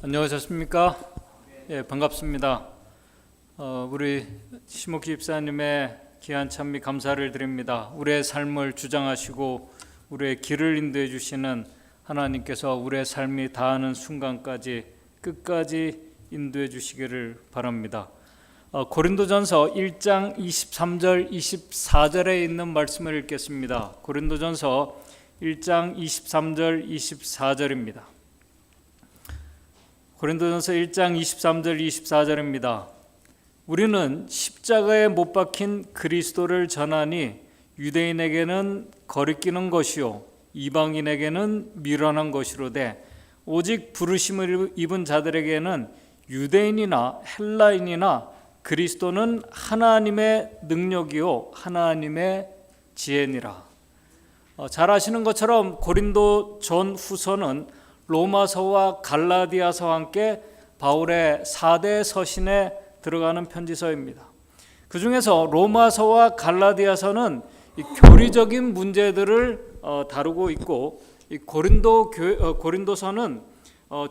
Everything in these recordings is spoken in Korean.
안녕하셨습니까? 예, 반갑습니다. 우리 심옥 집사님의 귀한 찬미 감사를 드립니다. 우리의 삶을 주장하시고 우리의 길을 인도해 주시는 하나님께서 우리의 삶이 다하는 순간까지 끝까지 인도해 주시기를 바랍니다. 고린도전서 1장 23절 24절에 있는 말씀을 읽겠습니다. 고린도전서 1장 23절 24절입니다. 고린도전서 1장 23절 24절입니다. 우리는 십자가에 못 박힌 그리스도를 전하니 유대인에게는 거리끼는 것이요 이방인에게는 미련한 것이로되 오직 부르심을 입은 자들에게는 유대인이나 헬라인이나 그리스도는 하나님의 능력이요 하나님의 지혜니라. 잘 아시는 것처럼 고린도 전후서는 로마서와 갈라디아서와 함께 바울의 4대 서신에 들어가는 편지서입니다. 그 중에서 로마서와 갈라디아서는 이 교리적인 문제들을 다루고 있고, 이 고린도서는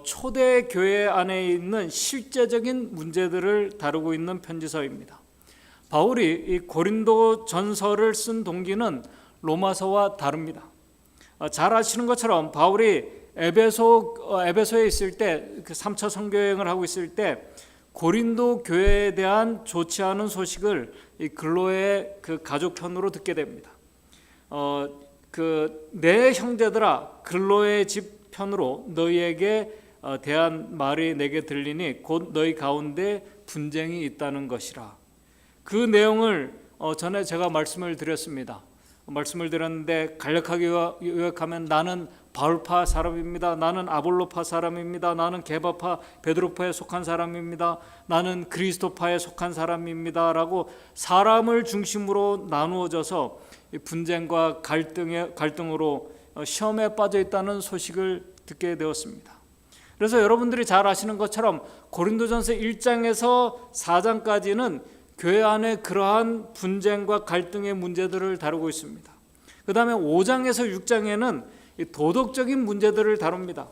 초대 교회 안에 있는 실제적인 문제들을 다루고 있는 편지서입니다. 바울이 이 고린도 전서를 쓴 동기는 로마서와 다릅니다. 잘 아시는 것처럼 바울이 에베소에 있을 때, 그 3차 선교여행을 하고 있을 때 고린도 교회에 대한 좋지 않은 소식을 이 글로의 그 가족편으로 듣게 됩니다. 내 형제들아 글로의 집 편으로 너희에게 대한 말이 내게 들리니 곧 너희 가운데 분쟁이 있다는 것이라. 그 내용을 전에 제가 말씀을 드렸는데 간략하게 요약하면 나는 바울파 사람입니다. 나는 아볼로파 사람입니다. 나는 게바파 베드로파에 속한 사람입니다. 나는 그리스도파에 속한 사람입니다. 라고 사람을 중심으로 나누어져서 분쟁과 갈등으로 시험에 빠져 있다는 소식을 듣게 되었습니다. 그래서 여러분들이 잘 아시는 것처럼 고린도전서 1장에서 4장까지는 교회 안에 그러한 분쟁과 갈등의 문제들을 다루고 있습니다. 그 다음에 5장에서 6장에는 도덕적인 문제들을 다룹니다.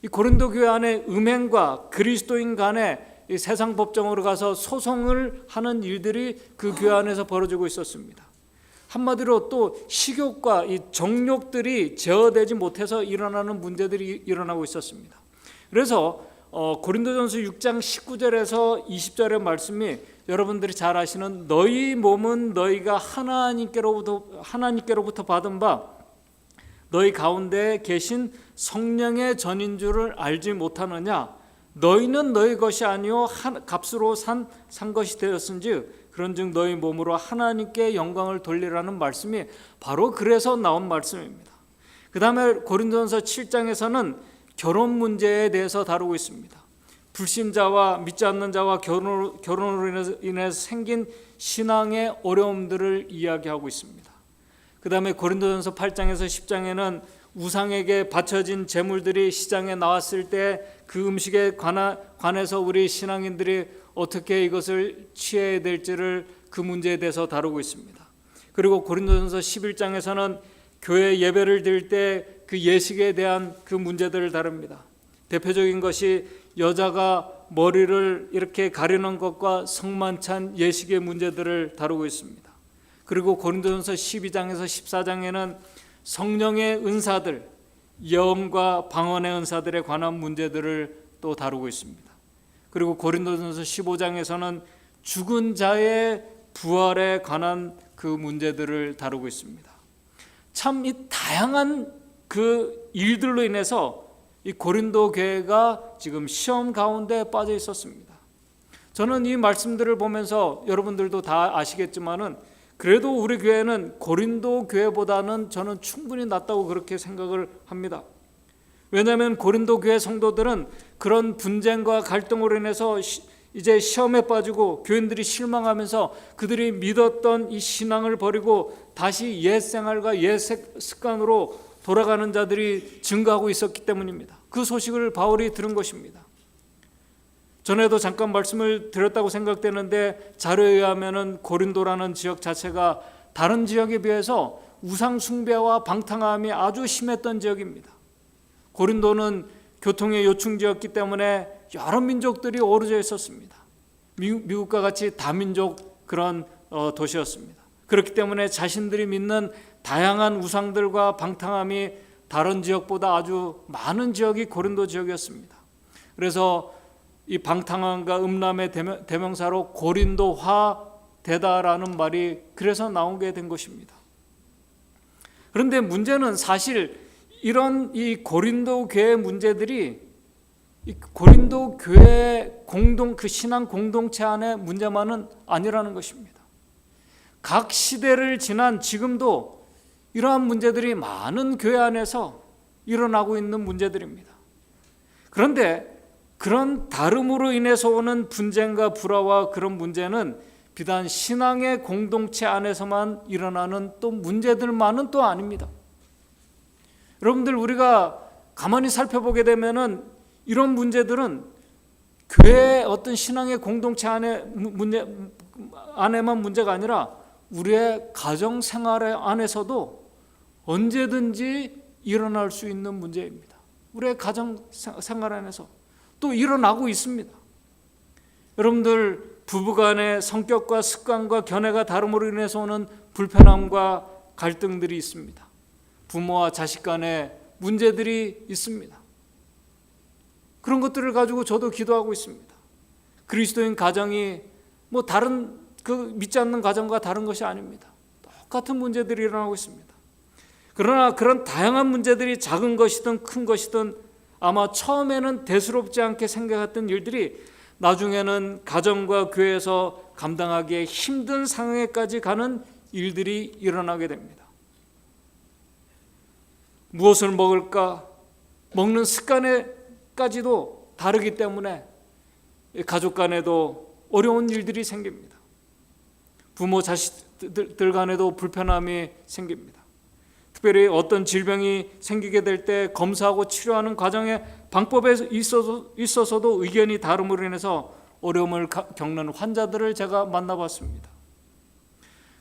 이 고린도 교회 안에 음행과 그리스도인 간에 이 세상 법정으로 가서 소송을 하는 일들이 그 교회 안에서 벌어지고 있었습니다. 한마디로 또 식욕과 이 정욕들이 제어되지 못해서 일어나는 문제들이 일어나고 있었습니다. 그래서 고린도전서 6장 19절에서 20절의 말씀이 여러분들이 잘 아시는 너희 몸은 너희가 하나님께로부터 받은 바 너희 가운데 계신 성령의 전인 줄을 알지 못하느냐. 너희는 너희 것이 아니요 값으로 산 것이 되었은즉 그런즉 너희 몸으로 하나님께 영광을 돌리라는 말씀이 바로 그래서 나온 말씀입니다. 그 다음에 고린도전서 7장에서는 결혼 문제에 대해서 다루고 있습니다. 불신자와 믿지 않는 자와 결혼으로 인해서 생긴 신앙의 어려움들을 이야기하고 있습니다. 그 다음에 고린도전서 8장에서 10장에는 우상에게 바쳐진 제물들이 시장에 나왔을 때 그 음식에 관해서 우리 신앙인들이 어떻게 이것을 취해야 될지를 그 문제에 대해서 다루고 있습니다. 그리고 고린도전서 11장에서는 교회 예배를 드릴 때 그 예식에 대한 그 문제들을 다룹니다. 대표적인 것이 여자가 머리를 이렇게 가리는 것과 성만찬 예식의 문제들을 다루고 있습니다. 그리고 고린도전서 12장에서 14장에는 성령의 은사들, 예언과 방언의 은사들에 관한 문제들을 또 다루고 있습니다. 그리고 고린도전서 15장에서는 죽은 자의 부활에 관한 그 문제들을 다루고 있습니다. 참 이 다양한 그 일들로 인해서 이 고린도 교회가 지금 시험 가운데 빠져 있었습니다. 저는 이 말씀들을 보면서 여러분들도 다 아시겠지만은 그래도 우리 교회는 고린도 교회보다는 저는 충분히 낫다고 그렇게 생각을 합니다. 왜냐하면 고린도 교회 성도들은 그런 분쟁과 갈등으로 인해서 이제 시험에 빠지고 교인들이 실망하면서 그들이 믿었던 이 신앙을 버리고 다시 옛 생활과 옛 습관으로 돌아가는 자들이 증가하고 있었기 때문입니다. 그 소식을 바울이 들은 것입니다. 전에도 잠깐 말씀을 드렸다고 생각되는데 자료에 의하면 고린도라는 지역 자체가 다른 지역에 비해서 우상 숭배와 방탕함이 아주 심했던 지역입니다. 고린도는 교통의 요충지였기 때문에 여러 민족들이 어우러져 있었습니다. 미국과 같이 다민족 그런 도시였습니다. 그렇기 때문에 자신들이 믿는 다양한 우상들과 방탕함이 다른 지역보다 아주 많은 지역이 고린도 지역이었습니다. 그래서 이 방탕함과 음란의 대명사로 고린도화 되다라는 말이 그래서 나오게 된 것입니다. 그런데 문제는 사실 이런 이 고린도 교회 문제들이 이 고린도 교회 그 신앙 공동체 안의 문제만은 아니라는 것입니다. 각 시대를 지난 지금도 이러한 문제들이 많은 교회 안에서 일어나고 있는 문제들입니다. 그런데 그런 다름으로 인해서 오는 분쟁과 불화와 그런 문제는 비단 신앙의 공동체 안에서만 일어나는 또 문제들만은 또 아닙니다. 여러분들, 우리가 가만히 살펴보게 되면은 이런 문제들은 교회의 어떤 신앙의 공동체 안에만 문제가 아니라 우리의 가정 생활 안에서도 언제든지 일어날 수 있는 문제입니다. 우리의 가정 생활 안에서 또 일어나고 있습니다. 여러분들, 부부간의 성격과 습관과 견해가 다름으로 인해서 오는 불편함과 갈등들이 있습니다. 부모와 자식 간의 문제들이 있습니다. 그런 것들을 가지고 저도 기도하고 있습니다. 그리스도인 가정이 뭐 다른 믿지 않는 가정과 다른 것이 아닙니다. 똑같은 문제들이 일어나고 있습니다. 그러나 그런 다양한 문제들이 작은 것이든 큰 것이든 아마 처음에는 대수롭지 않게 생각했던 일들이 나중에는 가정과 교회에서 감당하기에 힘든 상황에까지 가는 일들이 일어나게 됩니다. 무엇을 먹을까? 먹는 습관에까지도 다르기 때문에 가족 간에도 어려운 일들이 생깁니다. 부모 자식들 간에도 불편함이 생깁니다. 특별히 어떤 질병이 생기게 될 때 검사하고 치료하는 과정의 방법에 있어서도 의견이 다름으로 인해서 어려움을 겪는 환자들을 제가 만나봤습니다.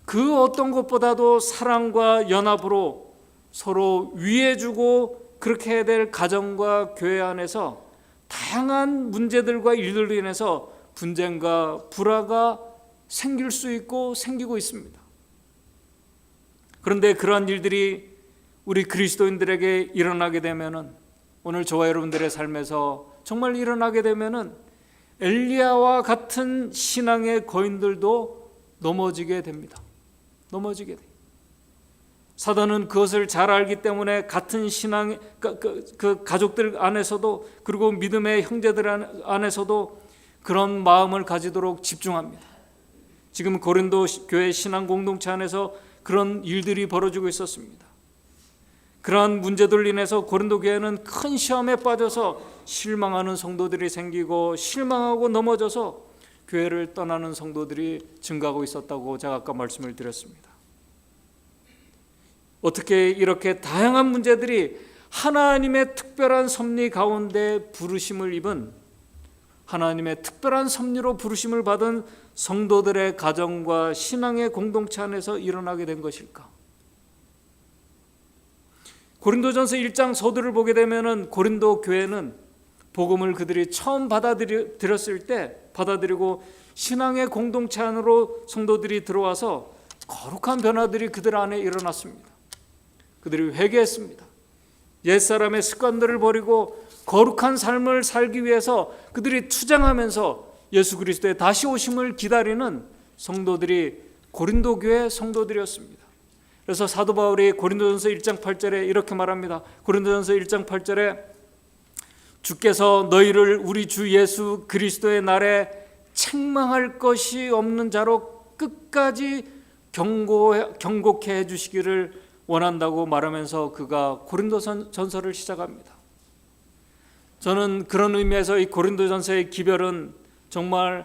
그 어떤 것보다도 사랑과 연합으로 서로 위해주고 그렇게 해야 될 가정과 교회 안에서 다양한 문제들과 일들로 인해서 분쟁과 불화가 생길 수 있고 생기고 있습니다. 그런데 그러한 일들이 우리 그리스도인들에게 일어나게 되면은, 오늘 저와 여러분들의 삶에서 정말 일어나게 되면은 엘리야와 같은 신앙의 거인들도 넘어지게 됩니다. 넘어지게 돼요. 사단은 그것을 잘 알기 때문에 같은 신앙, 그 가족들 안에서도, 그리고 믿음의 형제들 안에서도 그런 마음을 가지도록 집중합니다. 지금 고린도 교회 신앙 공동체 안에서 그런 일들이 벌어지고 있었습니다. 그러한 문제들로 인해서 고린도 교회는 큰 시험에 빠져서 실망하는 성도들이 생기고, 실망하고 넘어져서 교회를 떠나는 성도들이 증가하고 있었다고 제가 아까 말씀을 드렸습니다. 어떻게 이렇게 다양한 문제들이 하나님의 특별한 섭리 가운데 부르심을 입은, 하나님의 특별한 섭리로 부르심을 받은 성도들의 가정과 신앙의 공동체 안에서 일어나게 된 것일까? 고린도전서 1장 서두를 보게 되면은 고린도 교회는 복음을 그들이 처음 받아들였을 때 받아들이고 신앙의 공동체 안으로 성도들이 들어와서 거룩한 변화들이 그들 안에 일어났습니다. 그들이 회개했습니다. 옛사람의 습관들을 버리고 거룩한 삶을 살기 위해서 그들이 투쟁하면서 예수 그리스도의 다시 오심을 기다리는 성도들이 고린도 교회 성도들이었습니다. 그래서 사도 바울이 고린도전서 1장 8절에 이렇게 말합니다. 고린도전서 1장 8절에 주께서 너희를 우리 주 예수 그리스도의 날에 책망할 것이 없는 자로 끝까지 경고케 해주시기를 원한다고 말하면서 그가 고린도전서를 시작합니다. 저는 그런 의미에서 이 고린도전서의 기별은 정말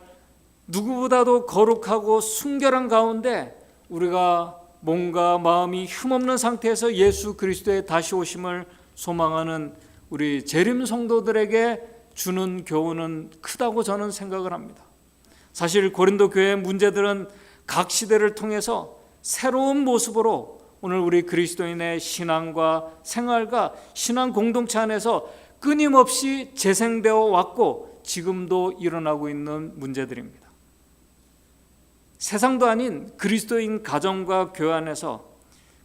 누구보다도 거룩하고 순결한 가운데 우리가 몸과 마음이 흠없는 상태에서 예수 그리스도의 다시 오심을 소망하는 우리 재림 성도들에게 주는 교훈은 크다고 저는 생각을 합니다. 사실 고린도 교회의 문제들은 각 시대를 통해서 새로운 모습으로 오늘 우리 그리스도인의 신앙과 생활과 신앙 공동체 안에서 끊임없이 재생되어 왔고 지금도 일어나고 있는 문제들입니다. 세상도 아닌 그리스도인 가정과 교회 안에서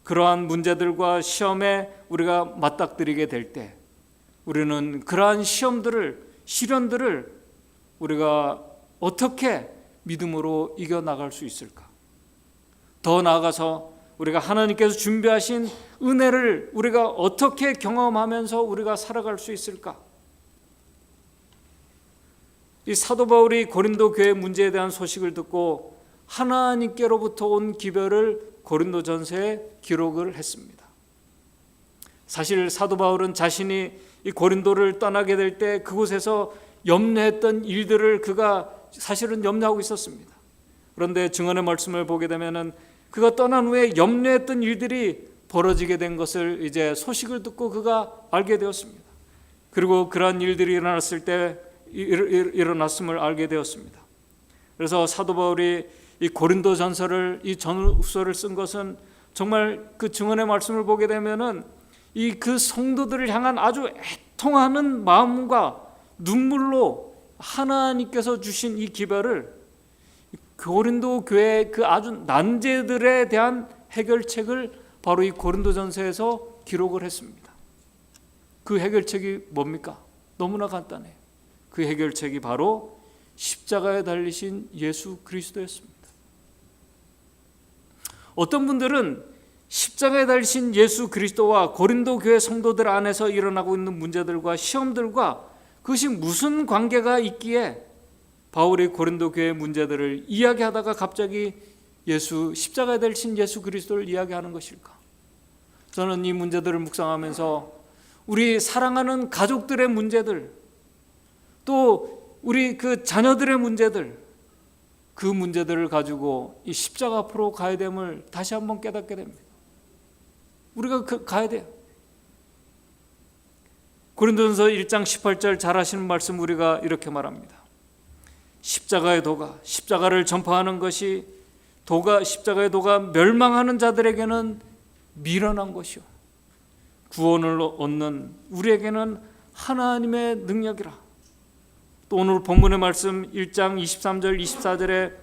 그러한 문제들과 시험에 우리가 맞닥뜨리게 될 때 우리는 그러한 시련들을 우리가 어떻게 믿음으로 이겨나갈 수 있을까? 더 나아가서 우리가 하나님께서 준비하신 은혜를 우리가 어떻게 경험하면서 우리가 살아갈 수 있을까? 이 사도 바울이 고린도 교회 문제에 대한 소식을 듣고 하나님께로부터 온 기별을 고린도전서에 기록을 했습니다. 사실 사도 바울은 자신이 이 고린도를 떠나게 될 때 그곳에서 염려했던 일들을 그가 사실은 염려하고 있었습니다. 그런데 증언의 말씀을 보게 되면은 그가 떠난 후에 염려했던 일들이 벌어지게 된 것을 이제 소식을 듣고 그가 알게 되었습니다. 그리고 그러한 일들이 일어났음을 알게 되었습니다. 그래서 사도 바울이 이 고린도전서를 이 전후서를 쓴 것은 정말 그 증언의 말씀을 보게 되면은 이 그 성도들을 향한 아주 애통하는 마음과 눈물로 하나님께서 주신 이 기별을 고린도 교회의 그 아주 난제들에 대한 해결책을 바로 이 고린도전서에서 기록을 했습니다. 그 해결책이 뭡니까? 너무나 간단해요. 그 해결책이 바로 십자가에 달리신 예수 그리스도였습니다. 어떤 분들은 십자가에 달리신 예수 그리스도와 고린도 교회 성도들 안에서 일어나고 있는 문제들과 시험들과 그것이 무슨 관계가 있기에 바울이 고린도 교회의 문제들을 이야기하다가 갑자기 십자가에 달리신 예수 그리스도를 이야기하는 것일까? 저는 이 문제들을 묵상하면서 우리 사랑하는 가족들의 문제들, 또 우리 그 자녀들의 문제들, 그 문제들을 가지고 이 십자가 앞으로 가야 됨을 다시 한번 깨닫게 됩니다. 우리가 가야 돼요. 고린도전서 1장 18절 잘 아시는 말씀 우리가 이렇게 말합니다. 십자가의 도가, 십자가를 전파하는 것이 십자가의 도가 멸망하는 자들에게는 미련한 것이요 구원을 얻는 우리에게는 하나님의 능력이라. 또 오늘 본문의 말씀 1장 23절 24절에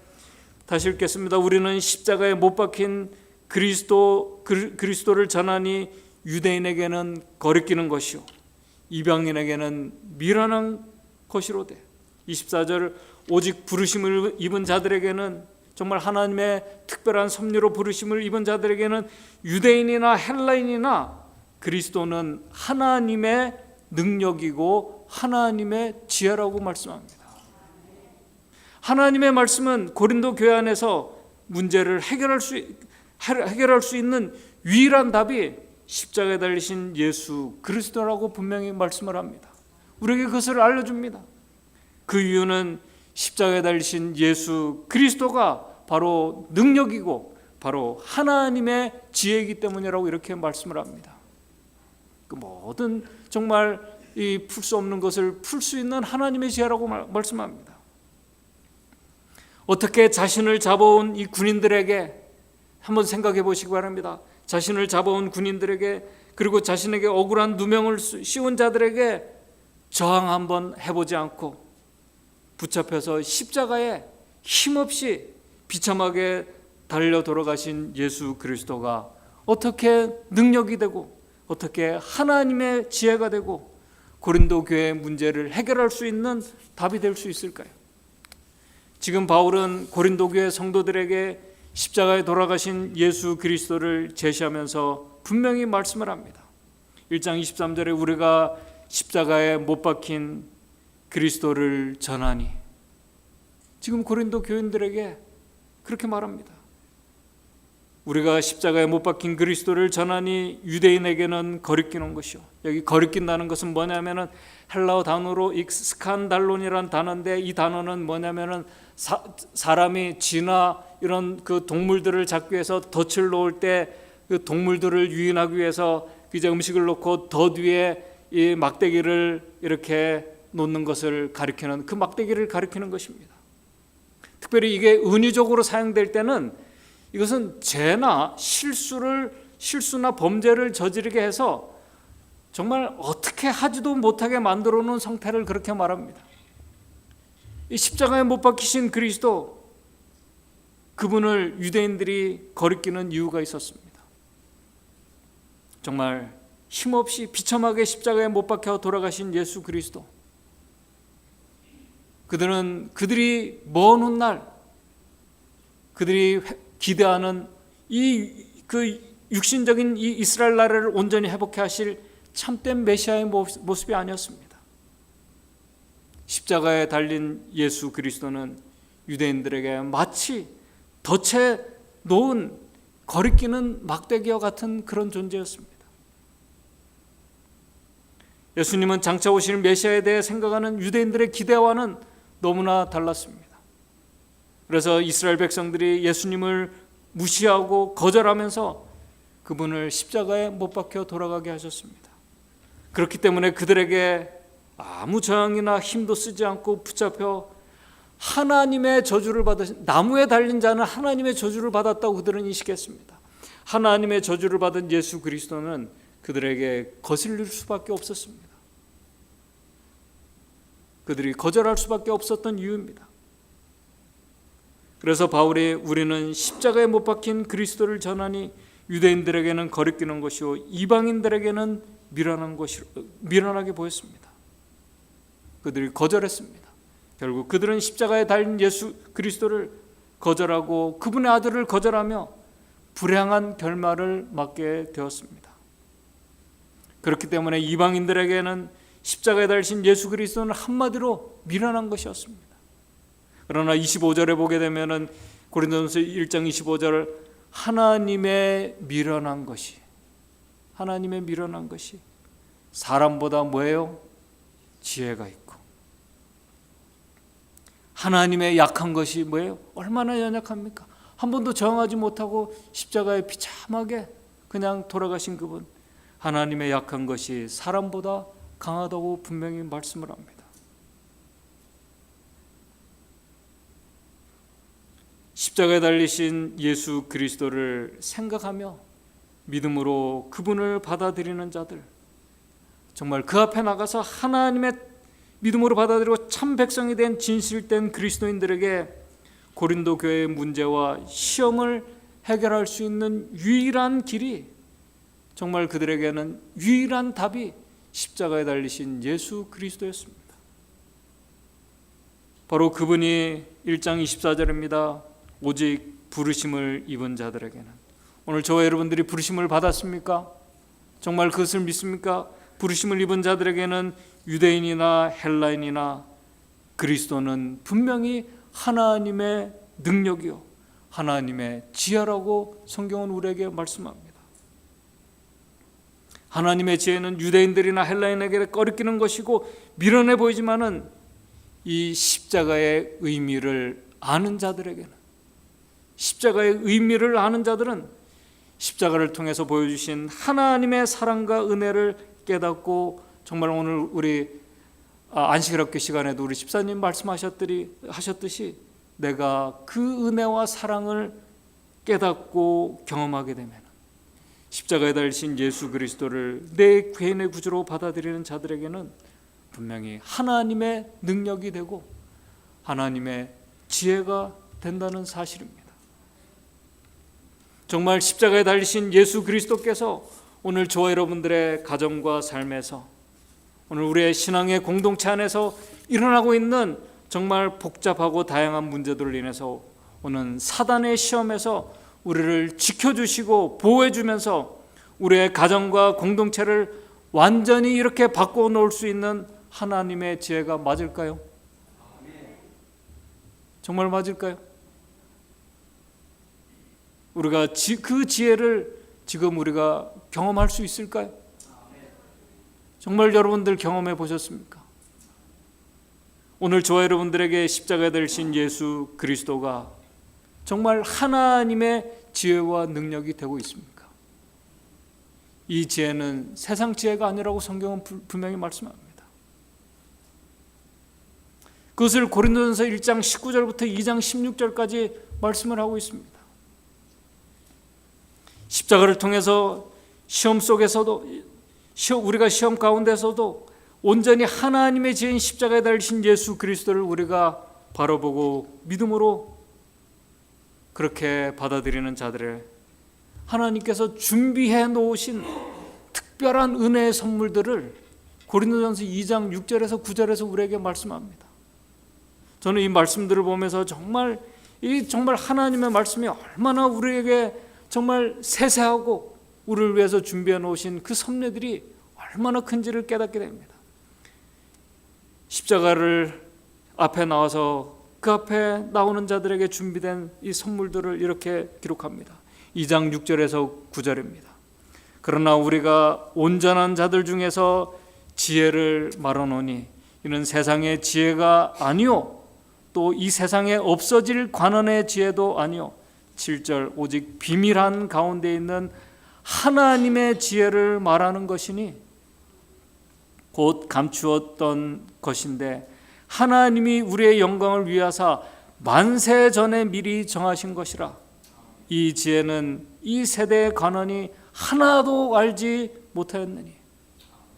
다시 읽겠습니다. 우리는 십자가에 못 박힌 그리스도를 전하니 유대인에게는 거리끼는 것이요 이방인에게는 미련한 것이로되. 24절 오직 부르심을 입은 자들에게는, 정말 하나님의 특별한 섭리로 부르심을 입은 자들에게는 유대인이나 헬라인이나 그리스도는 하나님의 능력이고 하나님의 지혜라고 말씀합니다. 하나님의 말씀은 고린도 교회 안에서 문제를 해결할 수 있는 유일한 답이 십자가에 달리신 예수 그리스도라고 분명히 말씀을 합니다. 우리에게 그것을 알려줍니다. 그 이유는 십자가에 달리신 예수 그리스도가 바로 능력이고 바로 하나님의 지혜이기 때문이라고 이렇게 말씀을 합니다. 그 모든 정말 이 풀 수 없는 것을 풀 수 있는 하나님의 지혜라고 말씀합니다. 어떻게 자신을 잡아온 이 군인들에게 한번 생각해 보시기 바랍니다. 자신을 잡아온 군인들에게, 그리고 자신에게 억울한 누명을 씌운 자들에게 저항 한번 해보지 않고 붙잡혀서 십자가에 힘없이 비참하게 달려 돌아가신 예수 그리스도가 어떻게 능력이 되고 어떻게 하나님의 지혜가 되고 고린도 교회의 문제를 해결할 수 있는 답이 될 수 있을까요? 지금 바울은 고린도 교회 성도들에게 십자가에 돌아가신 예수 그리스도를 제시하면서 분명히 말씀을 합니다. 1장 23절에 우리가 십자가에 못 박힌 그리스도를 전하니, 지금 고린도 교인들에게 그렇게 말합니다. 우리가 십자가에 못 박힌 그리스도를 전하니 유대인에게는 거리끼는 것이요. 여기 거리낀다는 것은 뭐냐면은 헬라어 단어로 스칸달론이라는 단어인데, 이 단어는 뭐냐면은 사람이 쥐나 이런 그 동물들을 잡기 위해서 덫을 놓을 때 그 동물들을 유인하기 위해서 이제 음식을 놓고 덫 위에 이 막대기를 이렇게 놓는 것을 가리키는, 그 막대기를 가리키는 것입니다. 특별히 이게 은유적으로 사용될 때는 이것은 죄나 실수나 범죄를 저지르게 해서 정말 어떻게 하지도 못하게 만들어 놓은 상태를 그렇게 말합니다. 이 십자가에 못 박히신 그리스도, 그분을 유대인들이 거리끼는 이유가 있었습니다. 정말 힘없이 비참하게 십자가에 못 박혀 돌아가신 예수 그리스도, 그들이 먼 훗날 그들이 기대하는 그 육신적인 이 이스라엘 나라를 온전히 회복해 하실 참된 메시아의 모습이 아니었습니다. 십자가에 달린 예수 그리스도는 유대인들에게 마치 덫에 놓은 거리끼는 막대기와 같은 그런 존재였습니다. 예수님은 장차 오실 메시아에 대해 생각하는 유대인들의 기대와는 너무나 달랐습니다. 그래서 이스라엘 백성들이 예수님을 무시하고 거절하면서 그분을 십자가에 못 박혀 돌아가게 하셨습니다. 그렇기 때문에 그들에게 아무 저항이나 힘도 쓰지 않고 붙잡혀 하나님의 저주를 받으신, 나무에 달린 자는 하나님의 저주를 받았다고 그들은 인식했습니다. 하나님의 저주를 받은 예수 그리스도는 그들에게 거슬릴 수밖에 없었습니다. 그들이 거절할 수밖에 없었던 이유입니다. 그래서 바울이 우리는 십자가에 못 박힌 그리스도를 전하니 유대인들에게는 거리끼는 것이요 이방인들에게는 미련하게 보였습니다. 그들이 거절했습니다. 결국 그들은 십자가에 달린 예수 그리스도를 거절하고 그분의 아들을 거절하며 불행한 결말을 맞게 되었습니다. 그렇기 때문에 이방인들에게는 십자가에 달리신 예수 그리스도는 한마디로 미련한 것이었습니다. 그러나 25절에 보게 되면은 고린도전서 1장 25절, 하나님의 미련한 것이 사람보다 뭐예요? 지혜가 있고, 하나님의 약한 것이 뭐예요? 얼마나 연약합니까? 한 번도 저항하지 못하고 십자가에 비참하게 그냥 돌아가신 그분, 하나님의 약한 것이 사람보다 강하다고 분명히 말씀을 합니다. 십자가에 달리신 예수 그리스도를 생각하며 믿음으로 그분을 받아들이는 자들, 정말 그 앞에 나가서 하나님의 믿음으로 받아들이고 참 백성이 된 진실된 그리스도인들에게 고린도 교회의 문제와 시험을 해결할 수 있는 유일한 길이, 정말 그들에게는 유일한 답이 십자가에 달리신 예수 그리스도였습니다. 바로 그분이 1장 24절입니다. 오직 부르심을 입은 자들에게는. 오늘 저와 여러분들이 부르심을 받았습니까? 정말 그것을 믿습니까? 부르심을 입은 자들에게는 유대인이나 헬라인이나 그리스도는 분명히 하나님의 능력이요 하나님의 지혜라고 성경은 우리에게 말씀합니다. 하나님의 지혜는 유대인들이나 헬라인에게 꺼리끼는 것이고 미련해 보이지만은 이 십자가의 의미를 아는 자들에게는, 십자가의 의미를 아는 자들은 십자가를 통해서 보여주신 하나님의 사랑과 은혜를 깨닫고, 정말 오늘 우리 안식일 학교 시간에도 우리 집사님 말씀하셨듯이 내가 그 은혜와 사랑을 깨닫고 경험하게 되면 십자가에 달리신 예수 그리스도를 내 개인의 구주로 받아들이는 자들에게는 분명히 하나님의 능력이 되고 하나님의 지혜가 된다는 사실입니다. 정말 십자가에 달리신 예수 그리스도께서 오늘 저와 여러분들의 가정과 삶에서, 오늘 우리의 신앙의 공동체 안에서 일어나고 있는 정말 복잡하고 다양한 문제들을 인해서 오는 사단의 시험에서 우리를 지켜주시고 보호해주면서 우리의 가정과 공동체를 완전히 이렇게 바꿔 놓을 수 있는 하나님의 지혜가 맞을까요? 정말 맞을까요? 우리가 그 지혜를 지금 우리가 경험할 수 있을까요? 정말 여러분들 경험해 보셨습니까? 오늘 저와 여러분들에게 십자가에 달리신 예수 그리스도가 정말 하나님의 지혜와 능력이 되고 있습니까? 이 지혜는 세상 지혜가 아니라고 성경은 분명히 말씀합니다. 그것을 고린도전서 1장 19절부터 2장 16절까지 말씀을 하고 있습니다. 십자가를 통해서 시험 속에서도 우리가 시험 가운데서도 온전히 하나님의 지은 십자가에 달리신 예수 그리스도를 우리가 바라보고 믿음으로 그렇게 받아들이는 자들의 하나님께서 준비해 놓으신 특별한 은혜의 선물들을 고린도전서 2장 6절에서 9절에서 우리에게 말씀합니다. 저는 이 말씀들을 보면서 정말 하나님의 말씀이 얼마나 우리에게 정말 세세하고 우리를 위해서 준비해 놓으신 그 섭리들이 얼마나 큰지를 깨닫게 됩니다. 십자가를 앞에 나와서 그 앞에 나오는 자들에게 준비된 이 선물들을 이렇게 기록합니다. 2장 6절에서 9절입니다. 그러나 우리가 온전한 자들 중에서 지혜를 말하노니 이는 세상의 지혜가 아니요 또 이 세상에 없어질 관원의 지혜도 아니요 7절 오직 비밀한 가운데 있는 하나님의 지혜를 말하는 것이니 곧 감추었던 것인데 하나님이 우리의 영광을 위하사 만세 전에 미리 정하신 것이라. 이 지혜는 이 세대의 관원이 하나도 알지 못하였느니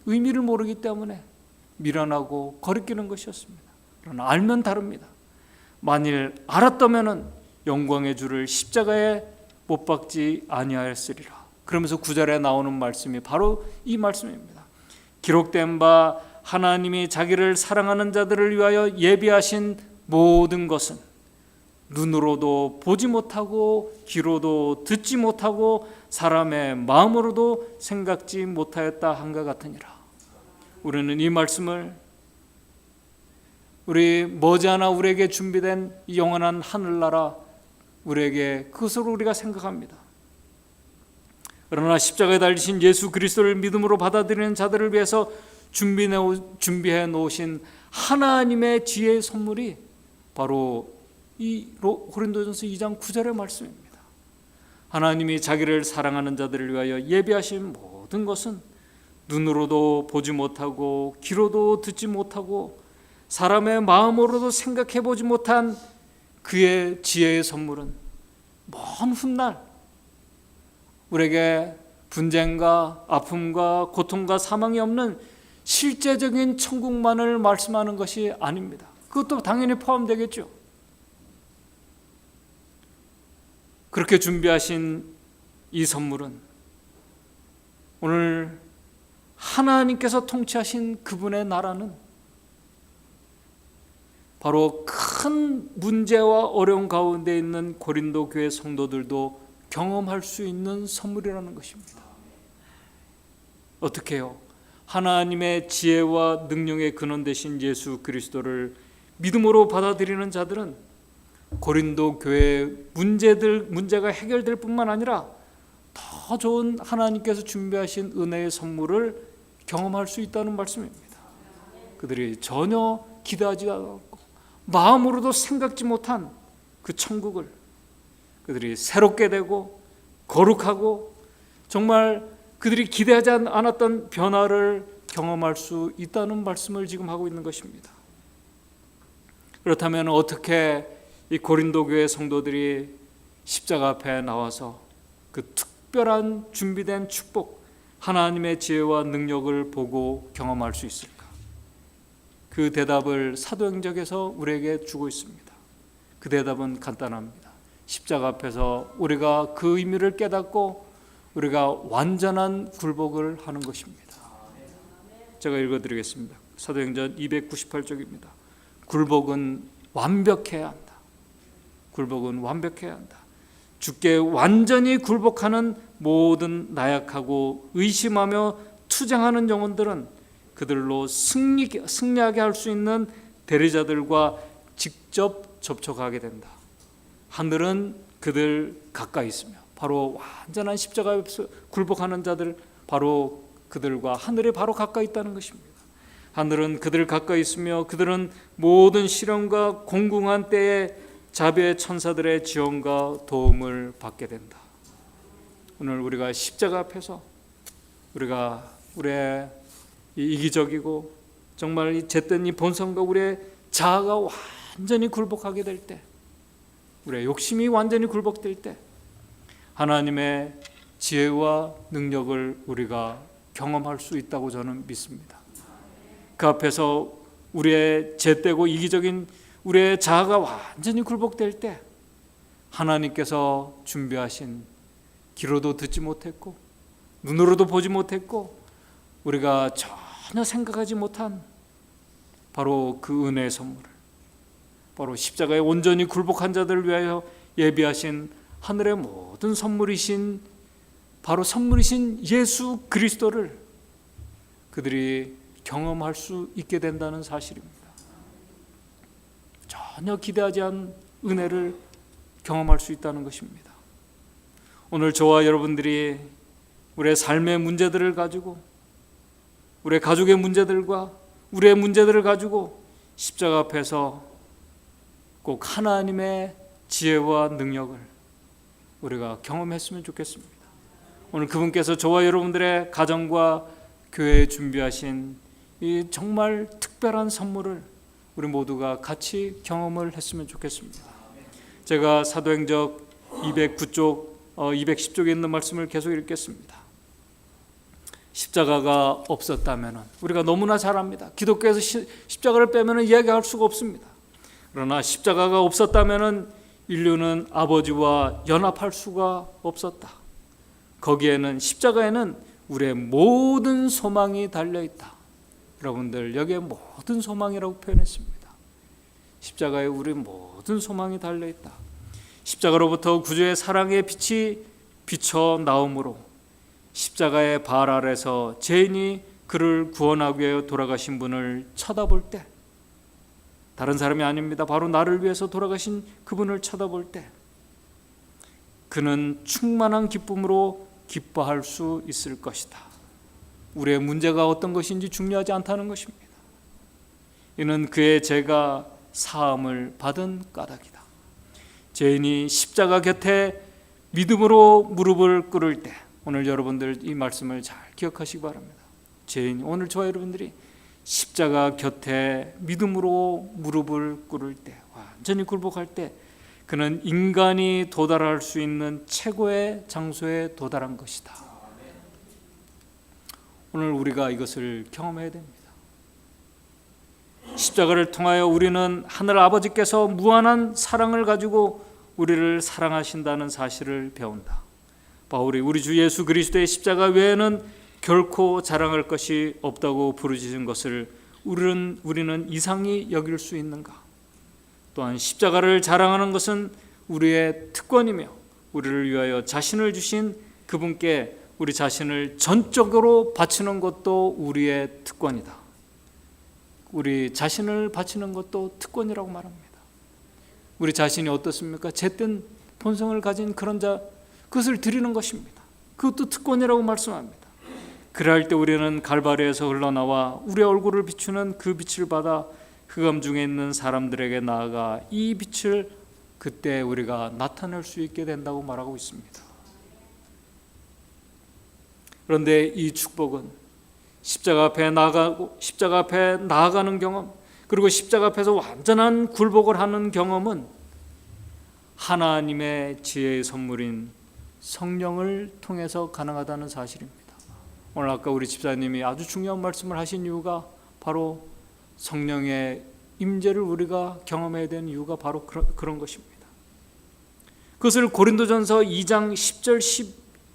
의미를 모르기 때문에 미련하고 거리끼는 것이었습니다. 그러나 알면 다릅니다. 만일 알았다면은 영광의 주를 십자가에 못 박지 아니하였으리라. 그러면서 9절에 나오는 말씀이 바로 이 말씀입니다. 기록된 바 하나님이 자기를 사랑하는 자들을 위하여 예비하신 모든 것은 눈으로도 보지 못하고 귀로도 듣지 못하고 사람의 마음으로도 생각지 못하였다 한것 같으니라. 우리는 이 말씀을 우리 머지않아 우리에게 준비된 영원한 하늘나라 우리에게 그것으로 우리가 생각합니다. 그러나 십자가에 달리신 예수 그리스도를 믿음으로 받아들이는 자들을 위해서 준비해 놓으신 하나님의 지혜의 선물이 바로 이 고린도전서 2장 9절의 말씀입니다. 하나님이 자기를 사랑하는 자들을 위하여 예비하신 모든 것은 눈으로도 보지 못하고 귀로도 듣지 못하고 사람의 마음으로도 생각해 보지 못한 그의 지혜의 선물은 먼 훗날 우리에게 분쟁과 아픔과 고통과 사망이 없는 실제적인 천국만을 말씀하는 것이 아닙니다. 그것도 당연히 포함되겠죠. 그렇게 준비하신 이 선물은 오늘 하나님께서 통치하신 그분의 나라는 바로 큰 문제와 어려움 가운데 있는 고린도 교회 성도들도 경험할 수 있는 선물이라는 것입니다. 어떻게 해요? 하나님의 지혜와 능력의 근원 되신 예수 그리스도를 믿음으로 받아들이는 자들은 고린도 교회의 문제가 해결될 뿐만 아니라 더 좋은 하나님께서 준비하신 은혜의 선물을 경험할 수 있다는 말씀입니다. 그들이 전혀 기대하지 않고 마음으로도 생각지 못한 그 천국을 그들이 새롭게 되고 거룩하고 정말 그들이 기대하지 않았던 변화를 경험할 수 있다는 말씀을 지금 하고 있는 것입니다. 그렇다면 어떻게 이 고린도 교회 성도들이 십자가 앞에 나와서 그 특별한 준비된 축복, 하나님의 지혜와 능력을 보고 경험할 수 있을까? 그 대답을 사도행전에서 우리에게 주고 있습니다. 그 대답은 간단합니다. 십자가 앞에서 우리가 그 의미를 깨닫고 우리가 완전한 굴복을 하는 것입니다. 제가 읽어드리겠습니다. 사도행전 298쪽입니다. 굴복은 완벽해야 한다. 굴복은 완벽해야 한다. 주께 완전히 굴복하는 모든 나약하고 의심하며 투쟁하는 영혼들은 그들로 승리하게 할 수 있는 대리자들과 직접 접촉하게 된다. 하늘은 그들 가까이 있으며 바로 완전한 십자가에서 굴복하는 자들 바로 그들과 하늘이 바로 가까이 있다는 것입니다. 하늘은 그들 가까이 있으며 그들은 모든 시련과 공궁한 때에 자비의 천사들의 지원과 도움을 받게 된다. 오늘 우리가 십자가 앞에서 우리가 우리의 이 이기적이고 정말 이 잿된 이 본성과 우리의 자아가 완전히 굴복하게 될 때, 우리의 욕심이 완전히 굴복될 때 하나님의 지혜와 능력을 우리가 경험할 수 있다고 저는 믿습니다. 그 앞에서 우리의 죄되고 이기적인 우리의 자아가 완전히 굴복될 때 하나님께서 준비하신 귀로도 듣지 못했고 눈으로도 보지 못했고 우리가 전혀 생각하지 못한 바로 그 은혜의 선물을, 바로 십자가에 온전히 굴복한 자들을 위하여 예비하신 하늘의 모든 선물이신, 바로 선물이신 예수 그리스도를 그들이 경험할 수 있게 된다는 사실입니다. 전혀 기대하지 않은 은혜를 경험할 수 있다는 것입니다. 오늘 저와 여러분들이 우리의 삶의 문제들을 가지고, 우리의 가족의 문제들과 우리의 문제들을 가지고 십자가 앞에서 꼭 하나님의 지혜와 능력을 우리가 경험했으면 좋겠습니다. 오늘 그분께서 저와 여러분들의 가정과 교회에 준비하신 이 정말 특별한 선물을 우리 모두가 같이 경험을 했으면 좋겠습니다. 제가 사도행전 209쪽 210쪽에 있는 말씀을 계속 읽겠습니다. 십자가가 없었다면, 우리가 너무나 잘 압니다. 기독교에서 십자가를 빼면 이야기할 수가 없습니다. 그러나 십자가가 없었다면 인류는 아버지와 연합할 수가 없었다. 거기에는, 십자가에는 우리의 모든 소망이 달려있다. 여러분들, 여기에 모든 소망이라고 표현했습니다. 십자가에 우리 모든 소망이 달려있다. 십자가로부터 구주의 사랑의 빛이 비쳐 나옴으로 십자가의 발 아래서 죄인이 그를 구원하기 위하여 돌아가신 분을 쳐다볼 때, 다른 사람이 아닙니다. 바로 나를 위해서 돌아가신 그분을 쳐다볼 때 그는 충만한 기쁨으로 기뻐할 수 있을 것이다. 우리의 문제가 어떤 것인지 중요하지 않다는 것입니다. 이는 그의 죄가 사함을 받은 까닭이다. 죄인이 십자가 곁에 믿음으로 무릎을 꿇을 때, 오늘 여러분들 이 말씀을 잘 기억하시기 바랍니다. 죄인, 오늘 저와 여러분들이 십자가 곁에 믿음으로 무릎을 꿇을 때, 완전히 굴복할 때 그는 인간이 도달할 수 있는 최고의 장소에 도달한 것이다. 오늘 우리가 이것을 경험해야 됩니다. 십자가를 통하여 우리는 하늘 아버지께서 무한한 사랑을 가지고 우리를 사랑하신다는 사실을 배운다. 바울이 우리 주 예수 그리스도의 십자가 외에는 결코 자랑할 것이 없다고 부르짖은 것을 우리는 이상히 여길 수 있는가? 또한 십자가를 자랑하는 것은 우리의 특권이며 우리를 위하여 자신을 주신 그분께 우리 자신을 전적으로 바치는 것도 우리의 특권이다. 우리 자신을 바치는 것도 특권이라고 말합니다. 우리 자신이 어떻습니까? 잿된 본성을 가진 그런 자, 그것을 드리는 것입니다. 그것도 특권이라고 말씀합니다. 그럴 때 우리는 갈바리에서 흘러나와 우리의 얼굴을 비추는 그 빛을 받아 흑암 중에 있는 사람들에게 나아가 이 빛을 그때 우리가 나타낼 수 있게 된다고 말하고 있습니다. 그런데 이 축복은 십자가 앞에 나아가는 경험, 그리고 십자가 앞에서 완전한 굴복을 하는 경험은 하나님의 지혜의 선물인 성령을 통해서 가능하다는 사실입니다. 오늘 아까 우리 집사님이 아주 중요한 말씀을 하신 이유가 바로 성령의 임재를 우리가 경험해야 되는 이유가 바로 그런 것입니다. 그것을 고린도전서 2장 10절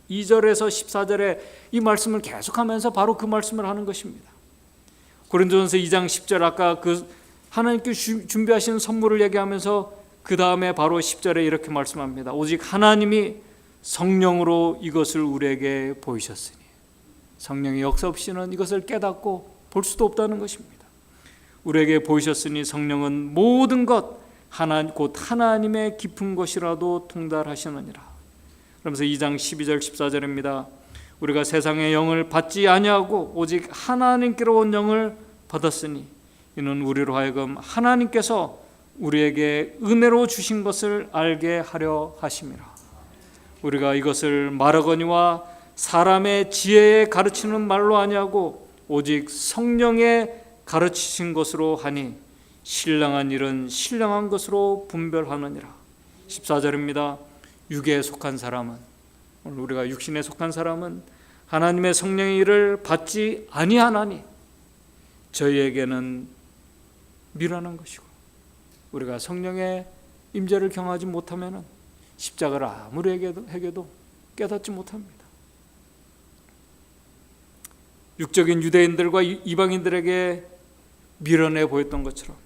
12절에서 14절에 이 말씀을 계속하면서 바로 그 말씀을 하는 것입니다. 고린도전서 2장 10절, 아까 그 하나님께 준비하신 선물을 얘기하면서 그 다음에 바로 10절에 이렇게 말씀합니다. 오직 하나님이 성령으로 이것을 우리에게 보이셨으니, 성령의 역사 없이는 이것을 깨닫고 볼 수도 없다는 것입니다. 우리에게 보이셨으니 성령은 모든 것 곧 하나님의 깊은 것이라도 통달하시느니라. 그러면서 2장 12절 14절입니다. 우리가 세상의 영을 받지 아니하고 오직 하나님께로 온 영을 받았으니 이는 우리로 하여금 하나님께서 우리에게 은혜로 주신 것을 알게 하려 하심이라. 우리가 이것을 말하거니와 사람의 지혜에 가르치는 말로 아니하고 오직 성령의 가르치신 것으로 하니 신령한 일은 신령한 것으로 분별하느니라. 14절입니다. 육에 속한 사람은, 오늘 우리가 육신에 속한 사람은 하나님의 성령의 일을 받지 아니하나니 저희에게는 미련한 것이고, 우리가 성령의 임재를 경험하지 못하면 십자가를 아무리 해도 깨닫지 못합니다. 육적인 유대인들과 이방인들에게 미련해 보였던 것처럼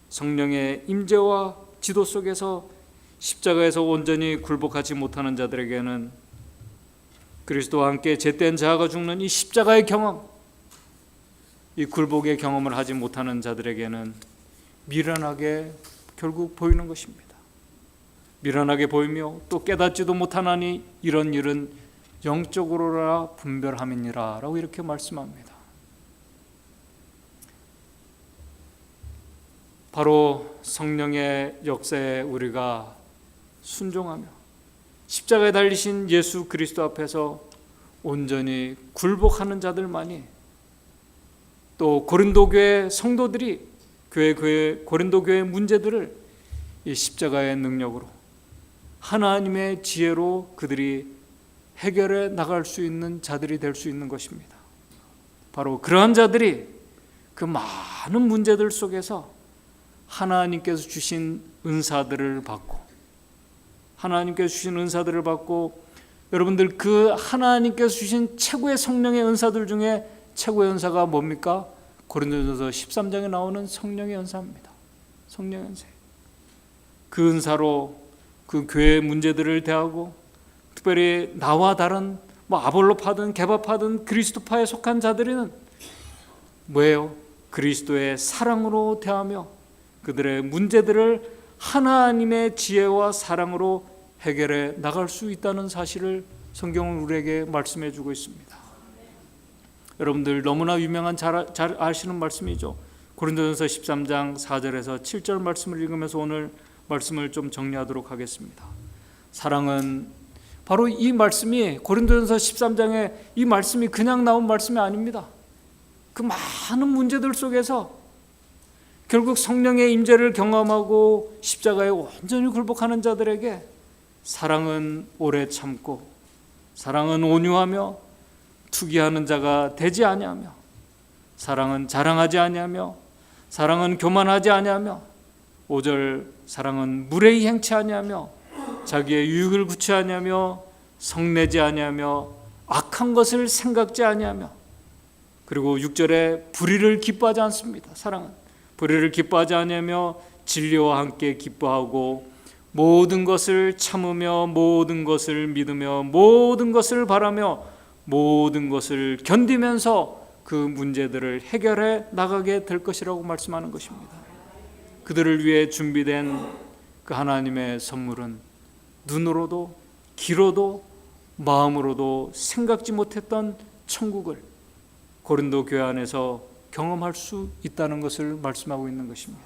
성령의 임재와 지도 속에서 십자가에서 온전히 굴복하지 못하는 자들에게는, 그리스도와 함께 잿된 자아가 죽는 이 십자가의 경험, 이 굴복의 경험을 하지 못하는 자들에게는 미련하게 결국 보이는 것입니다. 미련하게 보이며 또 깨닫지도 못하나니 이런 일은 영적으로라 분별함이니라 라고 이렇게 말씀합니다. 바로 성령의 역사에 우리가 순종하며 십자가에 달리신 예수 그리스도 앞에서 온전히 굴복하는 자들만이, 또 고린도 교회 성도들이 고린도 교회의 문제들을 이 십자가의 능력으로, 하나님의 지혜로 그들이 해결해 나갈 수 있는 자들이 될 수 있는 것입니다. 바로 그러한 자들이 그 많은 문제들 속에서 하나님께서 주신 은사들을 받고, 여러분들 그 하나님께서 주신 최고의 성령의 은사들 중에 최고의 은사가 뭡니까? 고린도전서 13장에 나오는 성령의 은사입니다. 성령의 은사. 그 은사로 그 교회의 문제들을 대하고, 특별히 나와 다른 아볼로파든 개바파든 그리스도파에 속한 자들은 뭐예요? 그리스도의 사랑으로 대하며 그들의 문제들을 하나님의 지혜와 사랑으로 해결해 나갈 수 있다는 사실을 성경은 우리에게 말씀해 주고 있습니다. 여러분들 너무나 유명한 잘 아시는 말씀이죠. 고린도전서 13장 4절에서 7절 말씀을 읽으면서 오늘 말씀을 좀 정리하도록 하겠습니다. 사랑은, 바로 이 말씀이, 고린도전서 13장에 이 말씀이 그냥 나온 말씀이 아닙니다. 그 많은 문제들 속에서 결국 성령의 임재를 경험하고 십자가에 온전히 굴복하는 자들에게 사랑은 오래 참고, 사랑은 온유하며, 투기하는 자가 되지 아니하며, 사랑은 자랑하지 아니하며, 사랑은 교만하지 아니하며, 5절 사랑은 무례히 행치 아니하며, 자기의 유익을 구치 아니하며, 성내지 아니하며, 악한 것을 생각지 아니하며, 그리고 6절에 불의를 기뻐하지 않습니다. 사랑은 불의를 기뻐하지 아니하며 진리와 함께 기뻐하고, 모든 것을 참으며, 모든 것을 믿으며, 모든 것을 바라며, 모든 것을 견디면서 그 문제들을 해결해 나가게 될 것이라고 말씀하는 것입니다. 그들을 위해 준비된 그 하나님의 선물은 눈으로도 귀로도 마음으로도 생각지 못했던 천국을 고린도 교회 안에서 경험할 수 있다는 것을 말씀하고 있는 것입니다.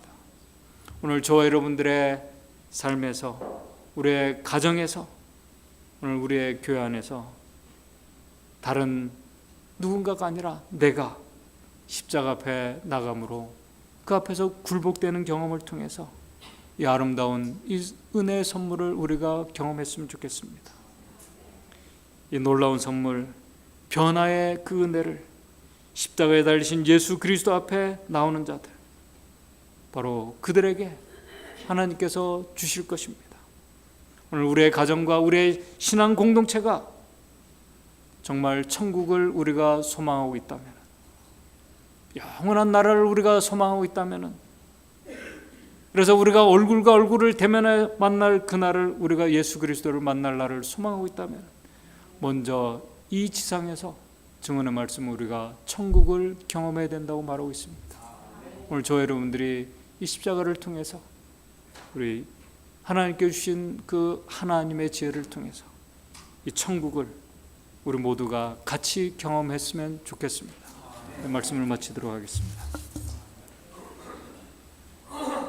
오늘 저와 여러분들의 삶에서, 우리의 가정에서, 오늘 우리의 교회 안에서 다른 누군가가 아니라 내가 십자가 앞에 나감으로 그 앞에서 굴복되는 경험을 통해서 이 아름다운 이 은혜의 선물을 우리가 경험했으면 좋겠습니다. 이 놀라운 선물, 변화의 그 은혜를 십자가에 달리신 예수 그리스도 앞에 나오는 자들, 바로 그들에게 하나님께서 주실 것입니다. 오늘 우리의 가정과 우리의 신앙 공동체가 정말 천국을 우리가 소망하고 있다면, 영원한 나라를 우리가 소망하고 있다면, 그래서 우리가 얼굴과 얼굴을 대면해 만날 그날을, 우리가 예수 그리스도를 만날 날을 소망하고 있다면, 먼저 이 지상에서 증언의 말씀을 우리가 천국을 경험해야 된다고 말하고 있습니다. 오늘 저 여러분들이 이 십자가를 통해서 우리 하나님께 주신 그 하나님의 지혜를 통해서 이 천국을 우리 모두가 같이 경험했으면 좋겠습니다. 말씀을 마치도록 하겠습니다.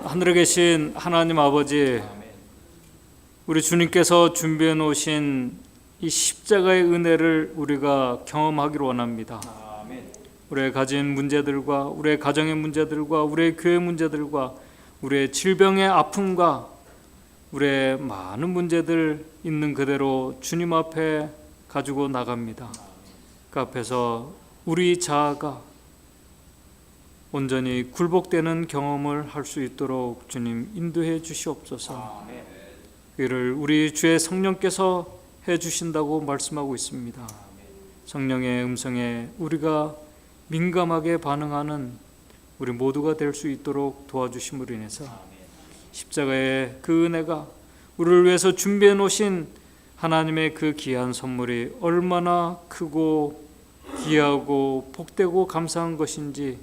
하늘에 계신 하나님 아버지, 우리 주님께서 준비해 놓으신 이 십자가의 은혜를 우리가 경험하기를 원합니다. 우리의 가진 문제들과 우리의 가정의 문제들과 우리의 교회 문제들과 우리의 질병의 아픔과 우리의 많은 문제들 있는 그대로 주님 앞에 가지고 나갑니다. 그 앞에서 우리 자아가 온전히 굴복되는 경험을 할 수 있도록 주님 인도해 주시옵소서. 이를 우리 주의 성령께서 해 주신다고 말씀하고 있습니다. 성령의 음성에 우리가 민감하게 반응하는 우리 모두가 될 수 있도록 도와주심으로 인해서 십자가의 그 은혜가 우리를 위해서 준비해 놓으신 하나님의 그 귀한 선물이 얼마나 크고 귀하고 복되고 감사한 것인지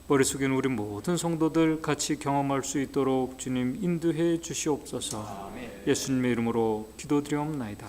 머릿속에 있는 우리 모든 성도들 같이 경험할 수 있도록 주님 인도해 주시옵소서. 예수님의 이름으로 기도드리옵나이다.